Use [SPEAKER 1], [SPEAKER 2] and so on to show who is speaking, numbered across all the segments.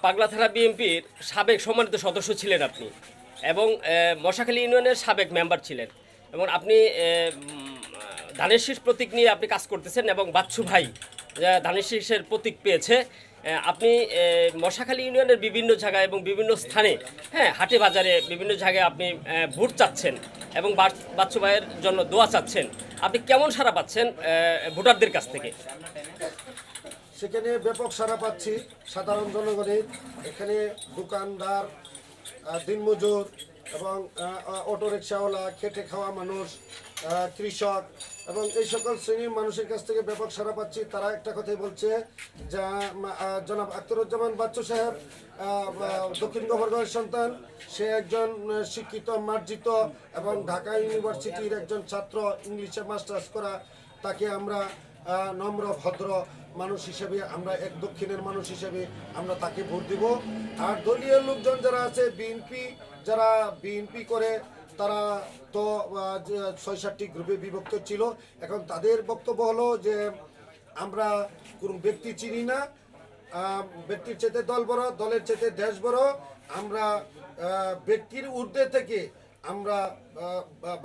[SPEAKER 1] পাগলাথানা বিএনপির সাবেক সম্মানিত সদস্য ছিলেন আপনি এবং মশাখালী ইউনিয়নের সাবেক মেম্বার ছিলেন এবং আপনি ধানের শীষ প্রতীক নিয়ে আপনি কাজ করতেছেন এবং বাচ্চু ভাই ধানের শীষের প্রতীক পেয়েছে। আপনি মশাখালী ইউনিয়নের বিভিন্ন জায়গায় এবং বিভিন্ন স্থানে, হ্যাঁ, হাটে বাজারে বিভিন্ন জায়গায় আপনি ভোট চাচ্ছেন এবং বাচ্চু ভাইয়ের জন্য দোয়া চাচ্ছেন। আপনি কেমন সাড়া পাচ্ছেন ভোটারদের কাছ থেকে?
[SPEAKER 2] সেখানে ব্যাপক সাড়া পাচ্ছি সাধারণ জনগণের। এখানে দোকানদার, দিনমজুর এবং অটো রিক্সাওয়ালা, খেটে খাওয়া মানুষ, কৃষক এবং এই সকল শ্রেণীর মানুষের কাছ থেকে ব্যাপক সাড়া পাচ্ছি। তারা একটা কথাই বলছে যা জনাব আখতারুজ্জামান বাচ্চু সাহেব দক্ষিণ গোবরগঞ্জের সন্তান, সে একজন শিক্ষিত, মার্জিত এবং ঢাকা ইউনিভার্সিটির একজন ছাত্র, ইংলিশে মাস্টার্স করা। তাকে আমরা নম্র ভদ্র মানুষ হিসেবে, আমরা এক দক্ষিণের মানুষ হিসেবে আমরা তাকে ভোট দিব। আর দলীয় লোকজন যারা আছে, যারা বিএনপি করে, তারা তো ৬-৭টি গ্রুপে বিভক্ত ছিল। এখন তাদের বক্তব্য হলো যে আমরা কোনো ব্যক্তি চিনি না, ব্যক্তির চেতে দল বড়, দলের চেতে দেশ বড়। আমরা ব্যক্তির ঊর্ধ্বে থেকে আমরা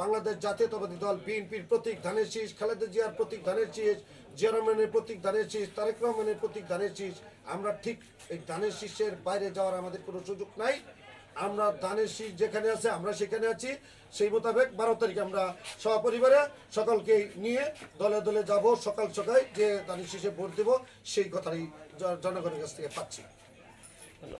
[SPEAKER 2] বাংলাদেশ জাতীয়তাবাদী দল বিএনপির প্রতীক ধানের শীষ, খালেদা জিয়ার প্রতীক ধানের শীষ, জিয়া রহমানের প্রতীক ধানের শীষ, তারেক রহমানের প্রতীক ধানের শীষ। আমরা ঠিক এই ধানের শীষের বাইরে যাওয়ার আমাদের কোনো সুযোগ নাই। আমরা ধানের শীষ যেখানে আছে আমরা সেখানে আছি। সেই মোতাবেক 12 তারিখে আমরা সপরিবারে সকলকে নিয়ে দলে দলে যাব, সকাল সকাল যে ধানের শীষে ভোট দেব, সেই কথাই জনগণের কাছ থেকে পাচ্ছি।